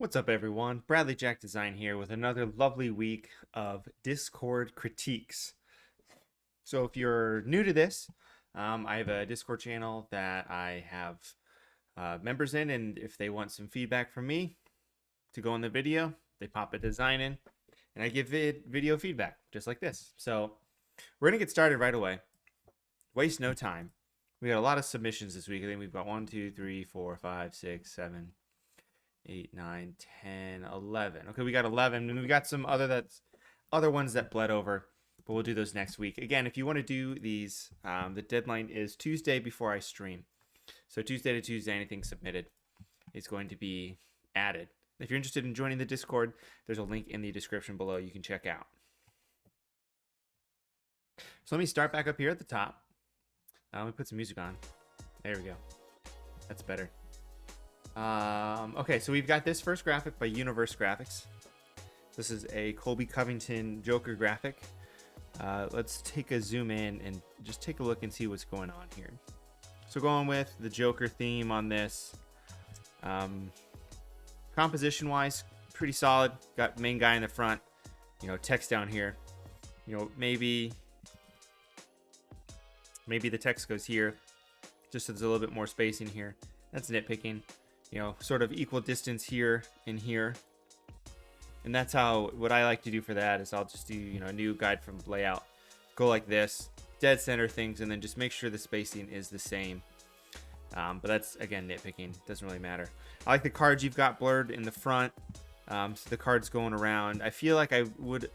What's up, everyone? Bradley Jack Design here with another lovely week of Discord critiques. So, if you're new to this, I have a Discord channel that I have members in, and if they want some feedback from me to go in the video, they pop a design in, and I give it video feedback, just like this. So, we're gonna get started right away. Waste no time. We got a lot of submissions this week. I think we've got 1, 2, 3, 4, 5, 6, 7, 8, 9, 10, 11. Okay, we got 11, and we got some other ones that bled over, but we'll do those next week. Again, if you want to do these, the deadline is Tuesday before I stream. So Tuesday to Tuesday, anything submitted is going to be added. If you're interested in joining the Discord, there's a link in the description below you can check out. So let me start back up here at the top. Let me put some music on. There we go. That's better. Okay, so we've got this first graphic by Universe Graphics. This is a Colby Covington Joker graphic. Let's take a zoom in and just take a look and see what's going on here. So going with the Joker theme on this. Composition wise, pretty solid. Got main guy in the front, text down here. Maybe the text goes here, just so there's a little bit more spacing here. That's nitpicking. Sort of equal distance here and here. And that's what I like to do for that is I'll just do, a new guide from layout. Go like this, dead center things, and then just make sure the spacing is the same. But that's, again, nitpicking. Doesn't really matter. I like the cards you've got blurred in the front. So the cards going around. I feel like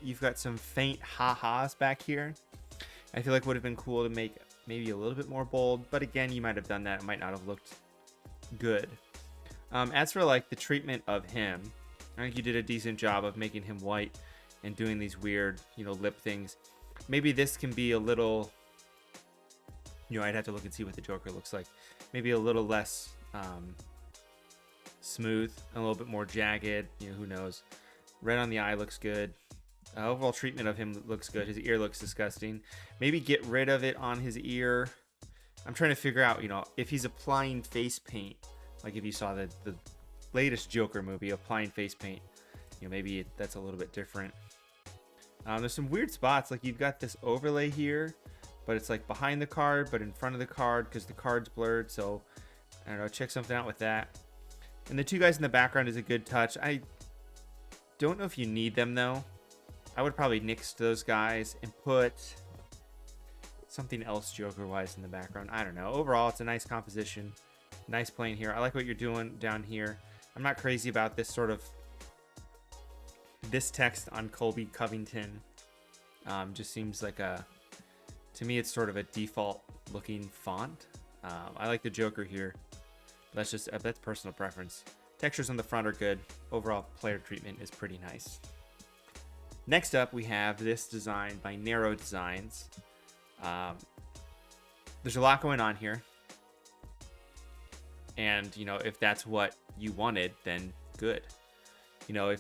you've got some faint ha-has back here. I feel like it would have been cool to make maybe a little bit more bold. But again, you might have done that. It might not have looked good. As for like the treatment of him, I think you did a decent job of making him white and doing these weird, lip things. Maybe this can be a little, I'd have to look and see what the Joker looks like. Maybe a little less smooth, a little bit more jagged. Who knows? Red on the eye looks good. Overall treatment of him looks good. His ear looks disgusting. Maybe get rid of it on his ear. I'm trying to figure out, if he's applying face paint. Like if you saw the latest Joker movie, applying face paint, maybe that's a little bit different. There's some weird spots. Like you've got this overlay here, but it's like behind the card, but in front of the card because the card's blurred. So I don't know, check something out with that. And the two guys in the background is a good touch. I don't know if you need them though. I would probably nix those guys and put something else Joker-wise in the background. I don't know. Overall, it's a nice composition. Nice playing here. I like what you're doing down here. I'm not crazy about this text on Colby Covington. Just seems like to me, it's sort of a default looking font. I like the Joker here. That's personal preference. Textures on the front are good. Overall player treatment is pretty nice. Next up, we have this design by Narrow Designs. There's a lot going on here. And, if that's what you wanted, then good. I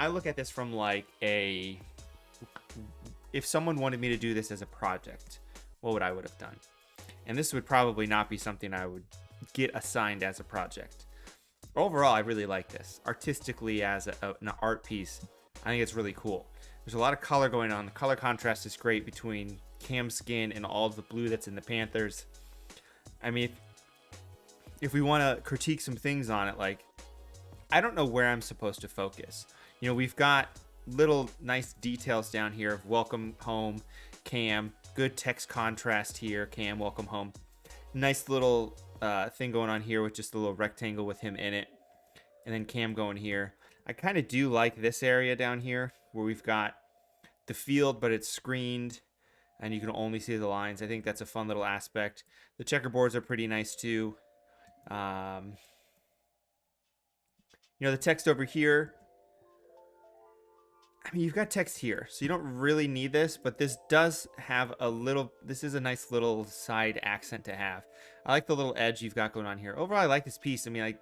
look at this from like if someone wanted me to do this as a project, what would I have done? And this would probably not be something I would get assigned as a project. Overall, I really like this. Artistically, as an art piece, I think it's really cool. There's a lot of color going on. The color contrast is great between Cam's skin and all of the blue that's in the Panthers. I mean, if we want to critique some things on it, like, I don't know where I'm supposed to focus. We've got little nice details down here of welcome home, Cam. Good text contrast here, Cam, welcome home. Nice little thing going on here with just a little rectangle with him in it. And then Cam going here. I kind of do like this area down here where we've got the field, but it's screened and you can only see the lines. I think that's a fun little aspect. The checkerboards are pretty nice too. The text over here, I mean, you've got text here, so you don't really need this, but this does have this is a nice little side accent to have. I like the little edge you've got going on here. Overall, I like this piece. I mean, like,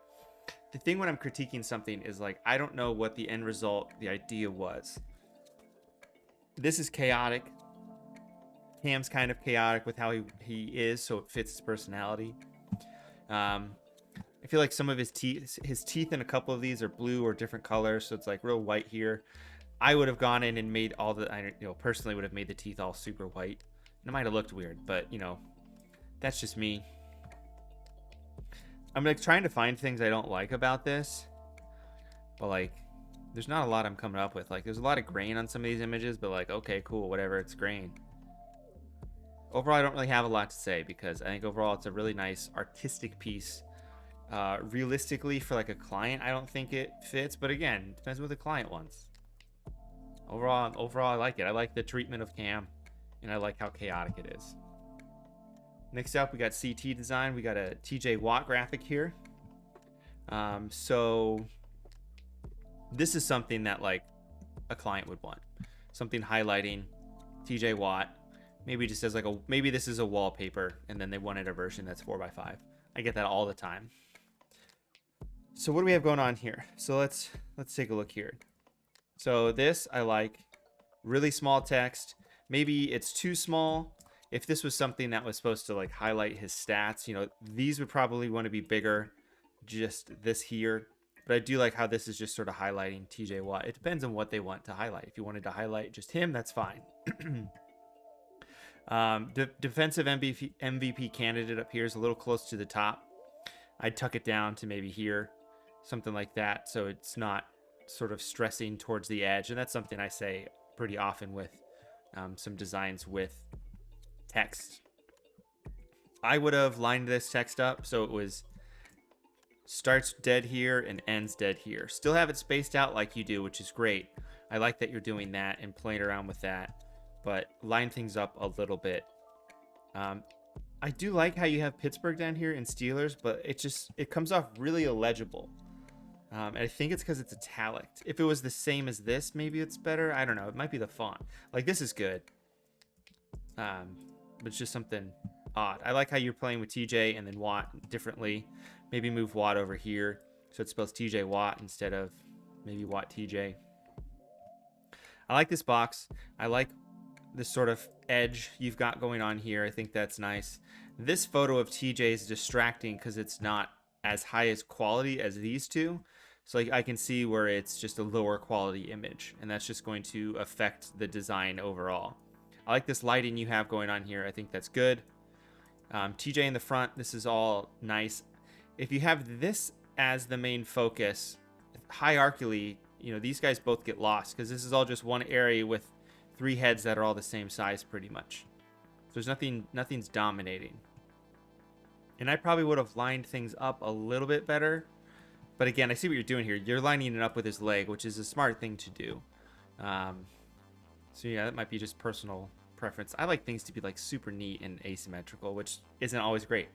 the thing when I'm critiquing something is like, I don't know what the end result, the idea was. This is chaotic. Cam's kind of chaotic with how he is, so it fits his personality. I feel like some of his teeth in a couple of these are blue or different colors, so it's like real white here. I would have gone in and made all the, personally would have made the teeth all super white. And it might have looked weird, but that's just me. I'm like trying to find things I don't like about this, but like there's not a lot I'm coming up with. Like there's a lot of grain on some of these images, but like, okay, cool, whatever, it's grain. Overall, I don't really have a lot to say because I think overall it's a really nice artistic piece. Realistically, for like a client, I don't think it fits, but again, it depends what the client wants. Overall, I like it. I like the treatment of cam, and I like how chaotic it is. Next up, we got CT design. We got a TJ Watt graphic here. So this is something that like a client would want. Something highlighting TJ Watt. Maybe just as like maybe this is a wallpaper, and then they wanted a version that's 4x5. I get that all the time. So what do we have going on here? So let's take a look here. So this I like. Really small text. Maybe it's too small. If this was something that was supposed to like highlight his stats, these would probably want to be bigger. Just this here. But I do like how this is just sort of highlighting TJ Watt. It depends on what they want to highlight. If you wanted to highlight just him, that's fine. Defensive MVP candidate up here is a little close to the top. I'd tuck it down to maybe here. Something like that. So it's not sort of stressing towards the edge. And that's something I say pretty often with some designs with text. I would have lined this text up so it was starts dead here and ends dead here. Still have it spaced out like you do, which is great. I like that you're doing that and playing around with that, but line things up a little bit. I do like how you have Pittsburgh down here and Steelers, but it comes off really illegible. And I think it's because it's italic. If it was the same as this, maybe it's better. I don't know. It might be the font. Like this is good. But it's just something odd. I like how you're playing with TJ and then Watt differently. Maybe move Watt over here so it spells TJ Watt instead of maybe Watt TJ. I like this box. I like this sort of edge you've got going on here. I think that's nice. This photo of TJ is distracting because it's not as high as quality as these two. So like I can see where it's just a lower quality image, and that's just going to affect the design overall. I like this lighting you have going on here. I think that's good. TJ in the front, this is all nice. If you have this as the main focus, hierarchically, these guys both get lost because this is all just one area with 3 heads that are all the same size pretty much. So there's nothing's dominating. And I probably would have lined things up a little bit better. But again, I see what you're doing here. You're lining it up with his leg, which is a smart thing to do. So yeah, that might be just personal preference. I like things to be like super neat and asymmetrical, which isn't always great.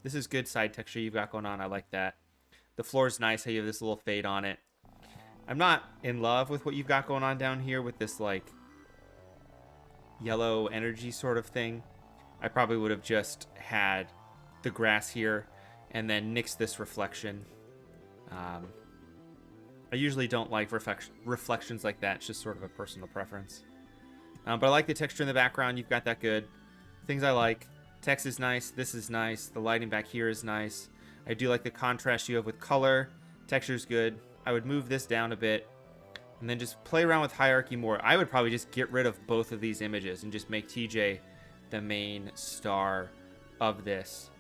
This is good side texture you've got going on. I like that. The floor is nice how you have this little fade on it. I'm not in love with what you've got going on down here with this like yellow energy sort of thing. I probably would have just had the grass here and then nixed this reflection. I usually don't like reflections like that. It's just sort of a personal preference. But I like the texture in the background. You've got that good. Things I like. Text is nice. This is nice. The lighting back here is nice. I do like the contrast you have with color. Texture's good. I would move this down a bit and then just play around with hierarchy more. I would probably just get rid of both of these images and just make TJ the main star of this.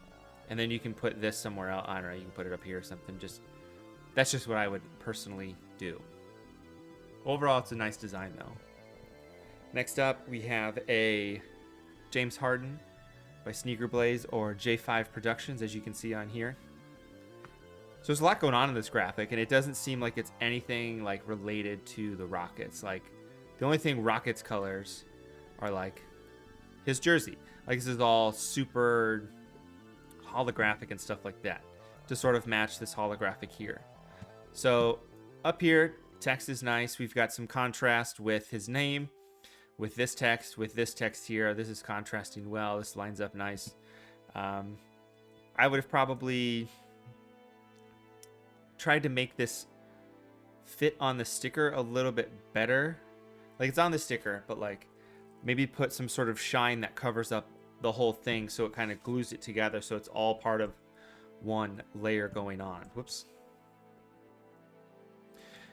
And then you can put this somewhere else. I don't know. You can put it up here or something. That's just what I would personally do. Overall, it's a nice design, though. Next up, we have a James Harden by Sneaker Blaze or J5 Productions, as you can see on here. So there's a lot going on in this graphic, and it doesn't seem like it's anything like related to the Rockets. Like the only thing Rockets colors are like his jersey. Like this is all super holographic and stuff like that to sort of match this holographic here. So up here, text is nice. We've got some contrast with his name, with this text here. This is contrasting well. This lines up nice. I would have probably tried to make this fit on the sticker a little bit better. Like it's on the sticker, but like maybe put some sort of shine that covers up the whole thing so it kind of glues it together so it's all part of one layer going on. Whoops.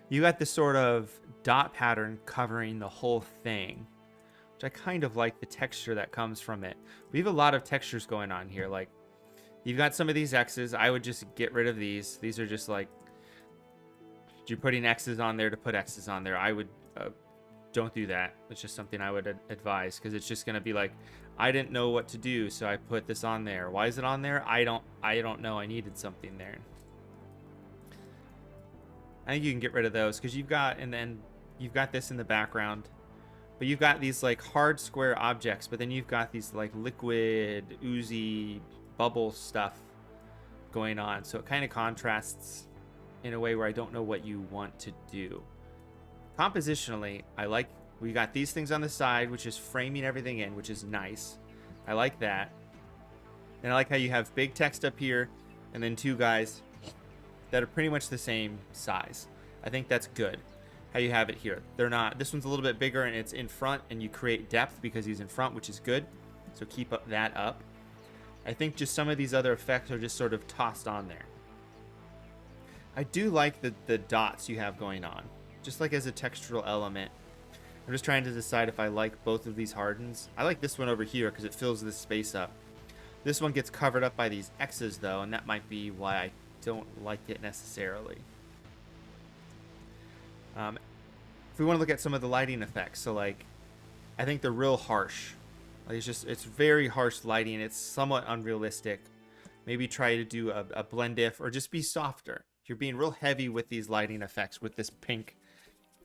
You got this sort of dot pattern covering the whole thing, which I kind of like the texture that comes from it. We have a lot of textures going on here. Like, you've got some of these X's. I would just get rid of these. These are just like, you're putting X's on there to put X's on there. I would, don't do that. It's just something I would advise, because it's just going to be like, I didn't know what to do, so I put this on there. Why is it on there? I don't know. I needed something there. I think you can get rid of those, because you've got, and then you've got this in the background, but you've got these like hard square objects, but then you've got these like liquid, oozy, bubble stuff going on. So it kind of contrasts in a way where I don't know what you want to do. Compositionally, I like, we got these things on the side, which is framing everything in, which is nice. I like that. And I like how you have big text up here, and then two guys that are pretty much the same size. I think that's good how you have it here. They're not, this one's a little bit bigger and it's in front, and you create depth because he's in front, which is good. So keep that up. I think just some of these other effects are just sort of tossed on there. I do like the dots you have going on, just like as a textural element. I'm just trying to decide if I like both of these hardens. I like this one over here because it fills this space up. This one gets covered up by these X's though, and that might be why I don't like it necessarily. If we want to look at some of the lighting effects, so like, I think they're real harsh. Like, it's very harsh lighting. It's somewhat unrealistic. Maybe try to do a blend if, or just be softer. If you're being real heavy with these lighting effects, with this pink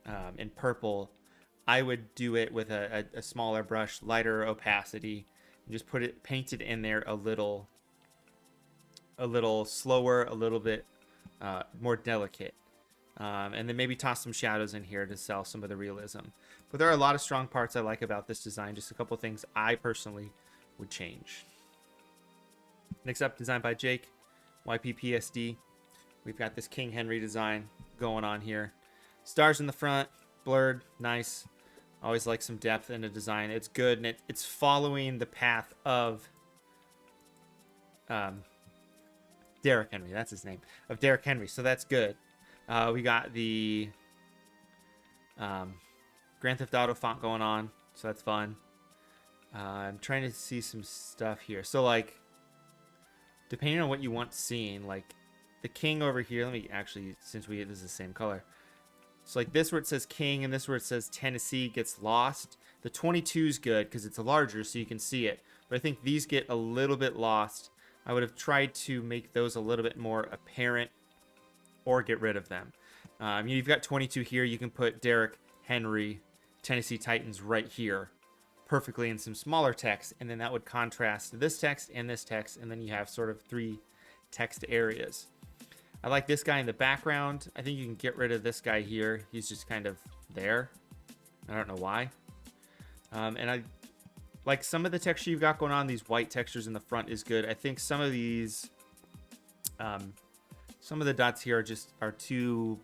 and purple, I would do it with a smaller brush, lighter opacity, and just paint it in there a little slower, a little bit more delicate. And then maybe toss some shadows in here to sell some of the realism. But there are a lot of strong parts I like about this design. Just a couple of things I personally would change. Next up, designed by Jake, Yppsd. We've got this King Henry design going on here. Stars in the front, blurred, nice. Always like some depth in the design. It's good, and it's following the path of Derrick Henry. That's his name. Of Derrick Henry, so that's good. We got the Grand Theft Auto font going on, so that's fun. I'm trying to see some stuff here. So, like, depending on what you want seeing, like, the King over here, let me actually, since this is the same color. So, like, this where it says King and this where it says Tennessee gets lost. The 22 is good because it's larger so you can see it. But I think these get a little bit lost. I would have tried to make those a little bit more apparent or get rid of them. You've got 22 here. You can put Derrick Henry, Tennessee Titans right here perfectly in some smaller text, and then that would contrast this text and this text, and then you have sort of three text areas. I like this guy in the background. I think you can get rid of this guy here. He's just kind of there. I don't know why. And I like some of the texture you've got going on. These white textures in the front is good. I think some of these, some of the dots here are too.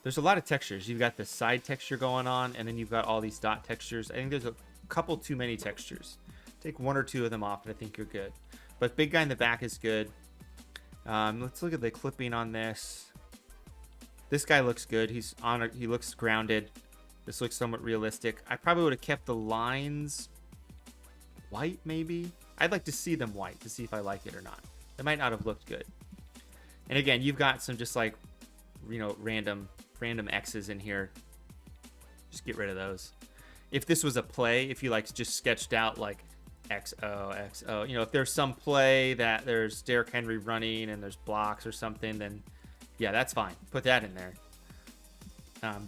There's a lot of textures. You've got the side texture going on, and then you've got all these dot textures. I think there's a couple too many textures. Take one or two of them off, and I think you're good. But big guy in the back is good. Let's look at the clipping on this. This guy looks good. He looks grounded. This looks somewhat realistic. I probably would have kept the lines white, maybe. I'd like to see them white to see if I like it or not. It might not have looked good. And again, you've got some just like, random X's in here. Just get rid of those. If this was a play, if you like just sketched out like XO, if there's some play that there's Derrick Henry running and there's blocks or something, then yeah, that's fine. Put that in there.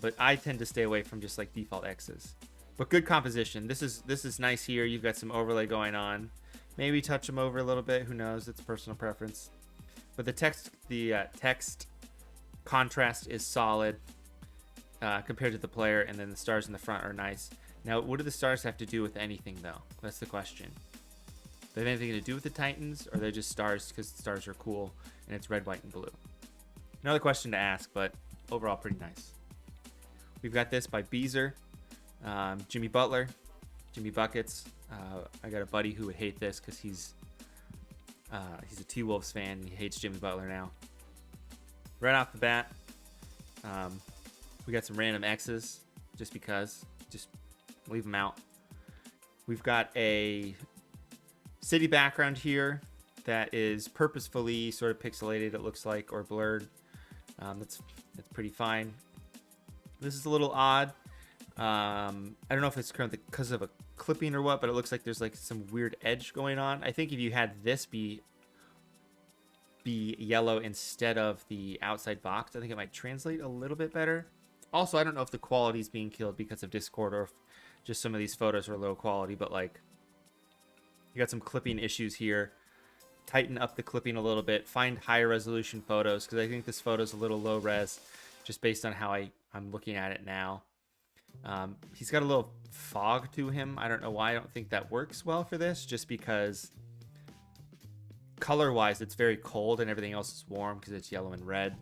But I tend to stay away from just like default X's. But good composition. This is nice here. You've got some overlay going on. Maybe touch them over a little bit. Who knows? It's personal preference. But the text contrast is solid compared to the player, and then the stars in the front are nice. Now, what do the stars have to do with anything, though? That's the question. Do they have anything to do with the Titans, or are they just stars because the stars are cool and it's red, white, and blue? Another question to ask, but overall pretty nice. We've got this by Beezer, Jimmy Butler, Jimmy Buckets. I got a buddy who would hate this because he's He's a T-Wolves fan. He hates Jimmy Butler now. Right off the bat, we got some random X's just because. Just leave them out. We've got a city background here that is purposefully sort of pixelated, it looks like, or blurred. That's pretty fine. This is a little odd. I don't know if it's currently because of a clipping or what, but it looks like there's like some weird edge going on. I think if you had this be yellow instead of the outside box, I think it might translate a little bit better. Also, I don't know if the quality is being killed because of Discord or if just some of these photos are low quality, but like you got some clipping issues here. Tighten up the clipping a little bit. Find higher resolution photos because I think this photo is a little low res just based on how I'm looking at it now. He's got a little fog to him. I don't know why. I don't think that works well for this, just because color-wise it's very cold and everything else is warm because it's yellow and red.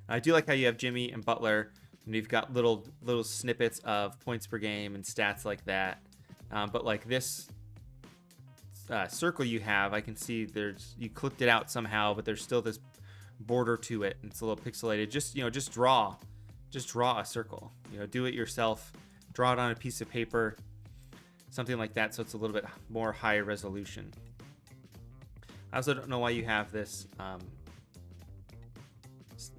I do like how you have Jimmy and Butler, and you've got little snippets of points per game and stats like that. But like this circle you have, I can see you clipped it out somehow, but there's still this border to it, and it's a little pixelated. Just draw a circle. Do it yourself. Draw it on a piece of paper, something like that, so it's a little bit more high resolution. I also don't know why you have this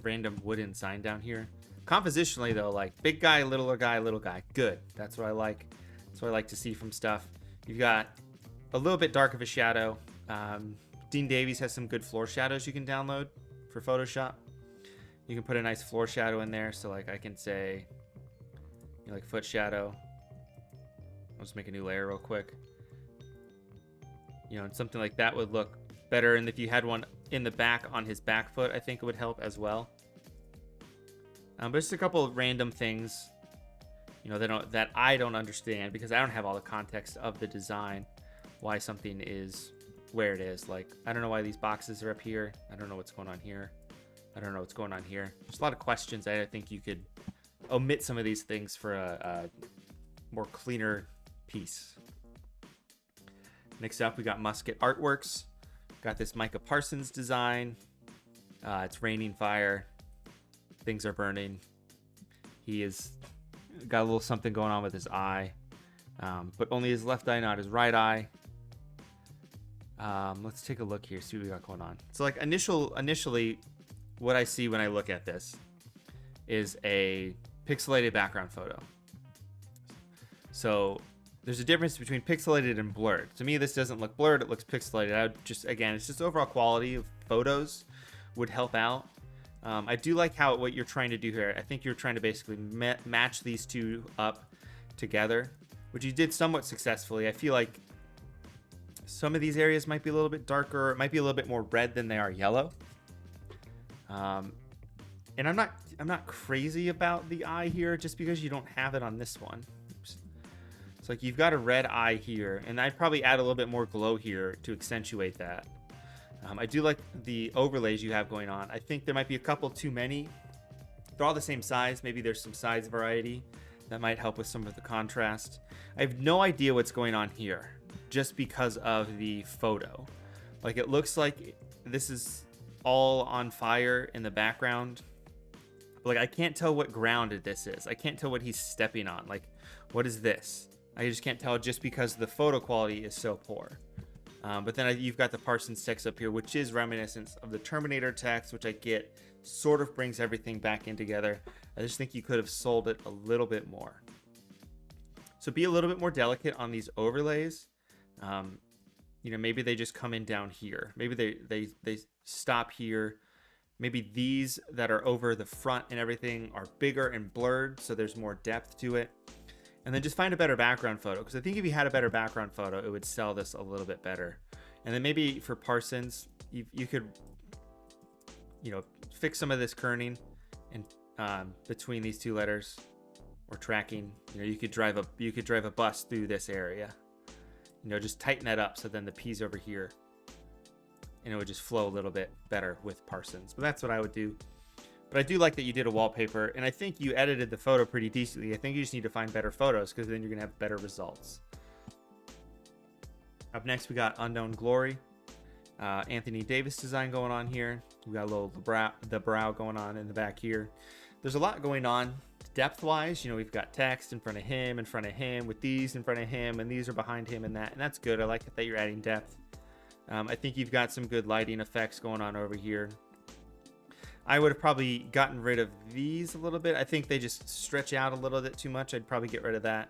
random wooden sign down here. Compositionally though, like big guy, little guy, good. That's what I like. That's what I like to see from stuff. You've got a little bit dark of a shadow. Dean Davies has some good floor shadows you can download for Photoshop. You can put a nice floor shadow in there. So like I can say, like foot shadow. I'll just make a new layer real quick. And something like that would look better. And if you had one in the back on his back foot, I think it would help as well. But just a couple of random things, that I don't understand because I don't have all the context of the design, why something is where it is. Like, I don't know why these boxes are up here. I don't know what's going on here. I don't know what's going on here. There's a lot of questions. I think you could omit some of these things for a more cleaner piece. Next up, we got Musket Artworks. Got this Micah Parsons design. It's raining fire. Things are burning. He is got a little something going on with his eye, but only his left eye, not his right eye. Let's take a look here, see what we got going on. So like initially, what I see when I look at this is a pixelated background photo. So there's a difference between pixelated and blurred. To me, this doesn't look blurred, it looks pixelated. I would just, again, it's just overall quality of photos would help out. I do like what you're trying to do here. I think you're trying to basically match these two up together, which you did somewhat successfully. I feel like some of these areas might be a little bit darker. It might be a little bit more red than they are yellow. And I'm not crazy about the eye here just because you don't have it on this one. It's like you've got a red eye here, and I'd probably add a little bit more glow here to accentuate that. I do like the overlays you have going on. I think there might be a couple too many. They're all the same size. Maybe there's some size variety that might help with some of the contrast. I have no idea what's going on here just because of the photo. Like, it looks like this is all on fire in the background. Like, I can't tell what ground this is. I can't tell what he's stepping on. Like, what is this? I just can't tell just because the photo quality is so poor. But then you've got the Parsons text up here, which is reminiscent of the Terminator text, which I get sort of brings everything back in together. I just think you could have sold it a little bit more. So be a little bit more delicate on these overlays. Maybe they just come in down here. Maybe they stop here. Maybe these that are over the front and everything are bigger and blurred, so there's more depth to it. And then just find a better background photo, because I think if you had a better background photo, it would sell this a little bit better. And then maybe for Parsons, you could, fix some of this kerning and between these two letters, or tracking. You could drive a bus through this area. Just tighten that up so then the P's over here, and it would just flow a little bit better with Parsons. But that's what I would do. But I do like that you did a wallpaper, and I think you edited the photo pretty decently. I think you just need to find better photos, because then you're going to have better results. Up next, we got Unknown Glory. Anthony Davis design going on here. We got a little the brow going on in the back here. There's a lot going on depth wise. You know, we've got text in front of him, with these in front of him, and these are behind him, and that's good. I like that you're adding depth. I think you've got some good lighting effects going on over here. I would have probably gotten rid of these a little bit. I think they just stretch out a little bit too much. I'd probably get rid of that.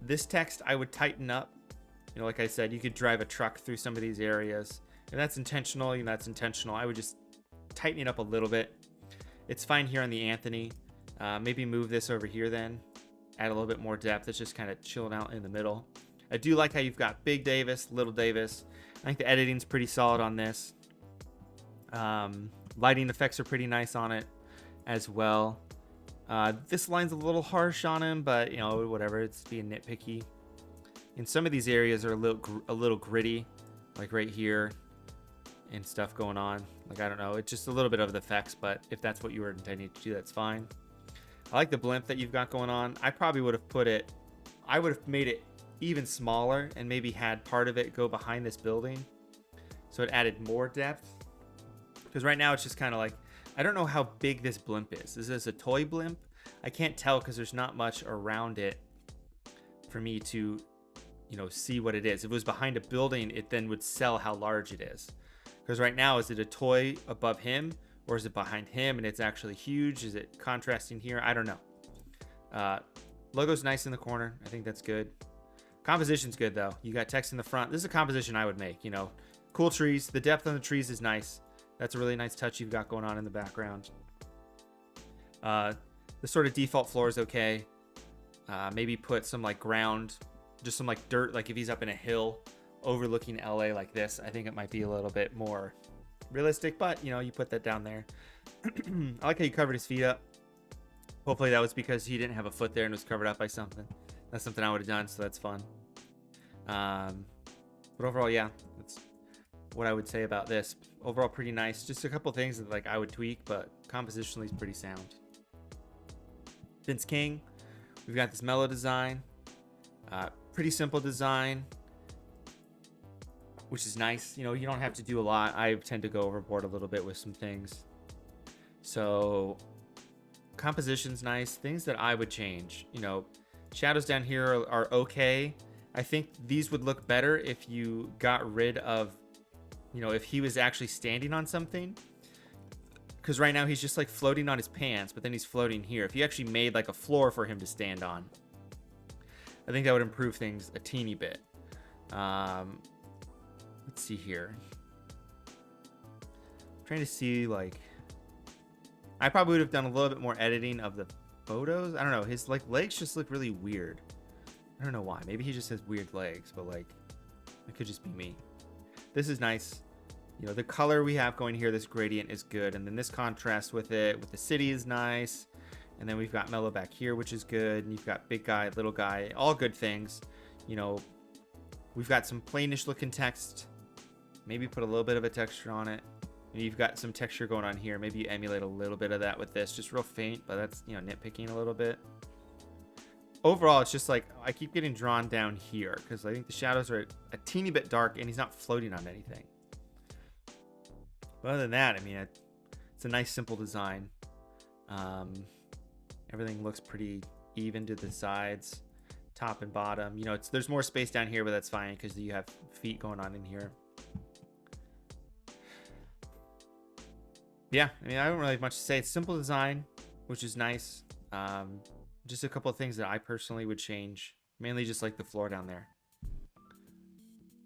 This text I would tighten up. You know, like I said, you could drive a truck through some of these areas. And that's intentional. You know, that's intentional. I would just tighten it up a little bit. It's fine here on the Anthony. Maybe move this over here then. Add a little bit more depth. It's just kind of chilling out in the middle. I do like how you've got Big Davis, Little Davis. I think the editing's pretty solid on this. Lighting effects are pretty nice on it as well. This line's a little harsh on him, but you know, whatever. It's being nitpicky. And some of these areas are a little gritty, like right here, and stuff going on. Like, I don't know, it's just a little bit of the effects, but if that's what you were intending to do, that's fine. I like the blimp that you've got going on. I probably would have made it even smaller and maybe had part of it go behind this building, so it added more depth. Because right now it's just kind of like, I don't know how big this blimp is. Is this a toy blimp? I can't tell because there's not much around it for me to, you know, see what it is. If it was behind a building, it then would sell how large it is. Because right now, is it a toy above him, or is it behind him and it's actually huge? Is it contrasting here? I don't know. Logo's nice in the corner. I think that's good. Composition's good though. You got text in the front. This is a composition I would make. You know, cool trees. The depth on the trees is nice. That's a really nice touch you've got going on in the background. The sort of default floor is okay. Maybe put some like ground, just some like dirt, like if he's up in a hill overlooking LA like this, I think it might be a little bit more realistic, but you know, you put that down there. I like how you covered his feet up. Hopefully that was because he didn't have a foot there and was covered up by something. That's something I would have done, so that's fun. But overall, yeah, that's what I would say about this. Overall, pretty nice. Just a couple things that like I would tweak, but compositionally is pretty sound. Vince King, we've got this mellow design. Pretty simple design, which is nice. You know, you don't have to do a lot. I tend to go overboard a little bit with some things. So composition's nice. Things that I would change, you know, shadows down here are okay. I think these would look better if you got rid of, you know, if he was actually standing on something. Because right now he's just like floating on his pants, but then he's floating here. If you actually made like a floor for him to stand on, I think that would improve things a teeny bit. Let's see here. I'm trying to see, like, I probably would have done a little bit more editing of the photos. I don't know. His like legs just look really weird. I don't know why. Maybe he just has weird legs, but like, it could just be me. This is nice. You know, the color we have going here, this gradient is good. And then this contrast with it, with the city is nice. And then we've got mellow back here, which is good. And you've got big guy, little guy, all good things. You know, we've got some plainish looking text. Maybe put a little bit of a texture on it. And you've got some texture going on here. Maybe you emulate a little bit of that with this. Just real faint, but that's, you know, nitpicking a little bit. Overall, it's just like, I keep getting drawn down here because I think the shadows are a teeny bit dark and he's not floating on anything. But other than that, I mean, it's a nice, simple design. Everything looks pretty even to the sides, top and bottom. You know, there's more space down here, but that's fine because you have feet going on in here. Yeah, I mean, I don't really have much to say. It's simple design, which is nice. Just a couple of things that I personally would change. Mainly just like the floor down there.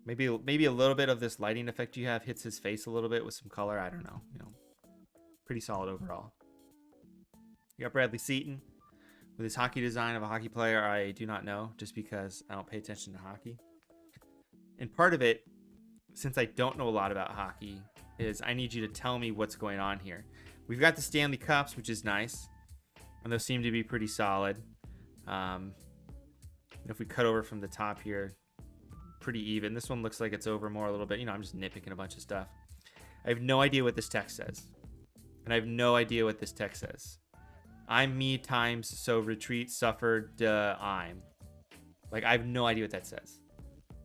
Maybe a little bit of this lighting effect you have hits his face a little bit with some color. I don't know. You know, pretty solid overall. You got Bradley Seaton with his hockey design of a hockey player. I do not know, just because I don't pay attention to hockey. And part of it, since I don't know a lot about hockey, is I need you to tell me what's going on here. We've got the Stanley Cups, which is nice. And those seem to be pretty solid. If we cut over from the top here, pretty even. This one looks like it's over more a little bit. You know, I'm just nitpicking a bunch of stuff. I have no idea what this text says. And I have no idea what this text says. I'm me times so retreat suffered I'm. Like, I have no idea what that says.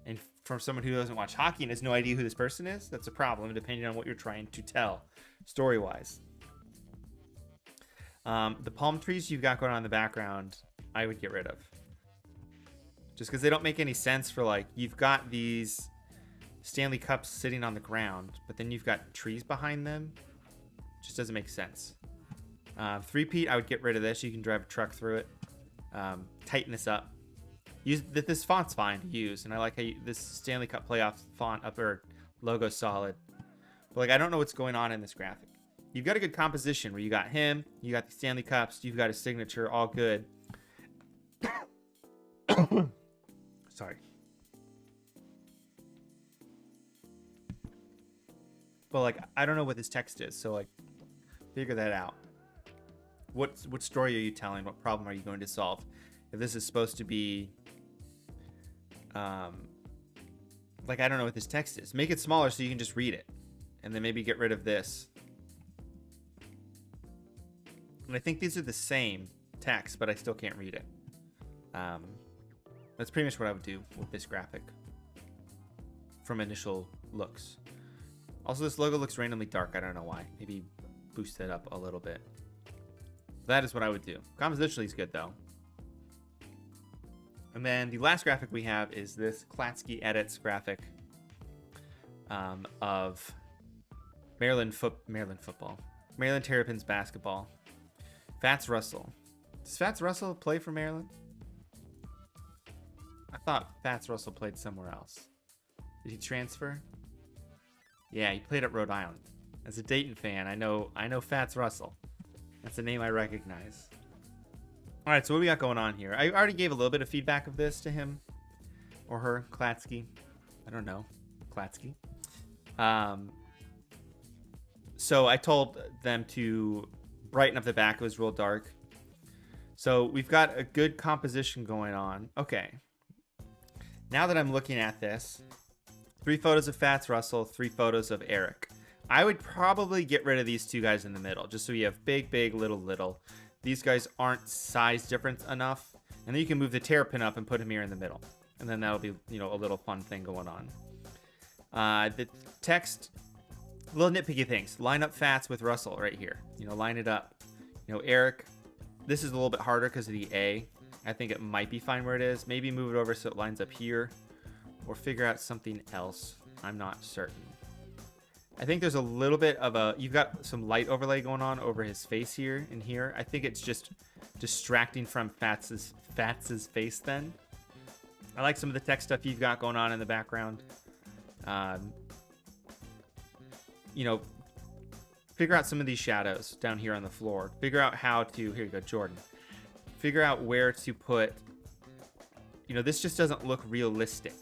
And from someone who doesn't watch hockey and has no idea who this person is, that's a problem, depending on what you're trying to tell story-wise. The palm trees you've got going on in the background, I would get rid of. Just because they don't make any sense for, like, you've got these Stanley Cups sitting on the ground, but then you've got trees behind them. Just doesn't make sense. Three-peat, I would get rid of this. You can drive a truck through it. Tighten this up. This font's fine to use, and I like how this Stanley Cup playoff font up or logo solid. But like, I don't know what's going on in this graphic. You've got a good composition where you got him, you got the Stanley Cups, you've got his signature, all good. Sorry. But like, I don't know what this text is, so like, figure that out. What story are you telling? What problem are you going to solve? If this is supposed to be, like, I don't know what this text is. Make it smaller so you can just read it, and then maybe get rid of this. And I think these are the same text, but I still can't read it. That's pretty much what I would do with this graphic from initial looks. Also, this logo looks randomly dark. I don't know why. Maybe boost it up a little bit. That is what I would do. Compositionally is good, though. And then the last graphic we have is this Klatsky Edits graphic of Maryland football. Maryland Terrapins basketball. Fats Russell. Does Fats Russell play for Maryland? I thought Fats Russell played somewhere else. Did he transfer? Yeah, he played at Rhode Island. As a Dayton fan, I know Fats Russell. That's a name I recognize. All right, so what we got going on here? I already gave a little bit of feedback of this to him or her, Klatsky. I don't know, Klatsky. So I told them to brighten up the back. It was real dark. So we've got a good composition going on. Okay. Now that I'm looking at this, 3 photos of Fats Russell, 3 photos of Eric. I would probably get rid of these 2 guys in the middle, just so you have big, big, little, little. These guys aren't size difference enough. And then you can move the terrapin up and put him here in the middle. And then that'll be, you know, a little fun thing going on. The text, little nitpicky things. Line up Fats with Russell right here. You know, line it up. You know, Eric, this is a little bit harder because of the A. I think it might be fine where it is. Maybe move it over so it lines up here. Or figure out something else. I'm not certain. I think there's a little bit of a... You've got some light overlay going on over his face here and here. I think it's just distracting from Fats's face then. I like some of the tech stuff you've got going on in the background. You know, figure out some of these shadows down here on the floor. Figure out how to... Here you go, Jordan. Figure out where to put... You know, this just doesn't look realistic.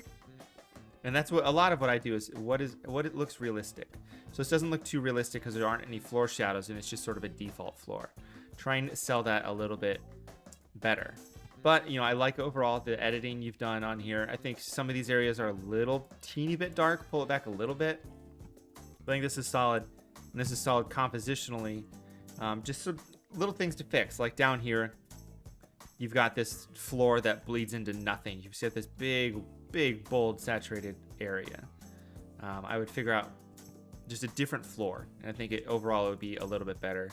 And that's what a lot of what I do is what it looks realistic. So this doesn't look too realistic because there aren't any floor shadows and it's just sort of a default floor. Trying to sell that a little bit better. But, you know, I like overall the editing you've done on here. I think some of these areas are a little teeny bit dark. Pull it back a little bit. I think this is solid. And this is solid compositionally. Just some little things to fix. Like down here, you've got this floor that bleeds into nothing. You see this big, bold, saturated area. I would figure out just a different floor. And I think overall it would be a little bit better.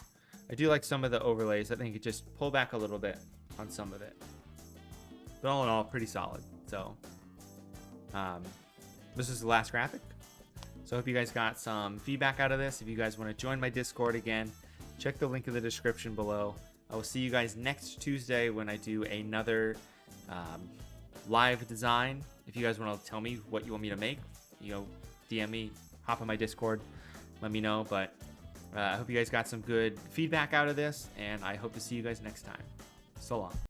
I do like some of the overlays. I think it just pull back a little bit on some of it. But all in all, pretty solid. So, this is the last graphic. So I hope you guys got some feedback out of this. If you guys want to join my Discord again, check the link in the description below. I will see you guys next Tuesday when I do another live design. If you guys want to tell me what you want me to make, you know, DM me, hop on my Discord, let me know. But I hope you guys got some good feedback out of this, and I hope to see you guys next time. So long.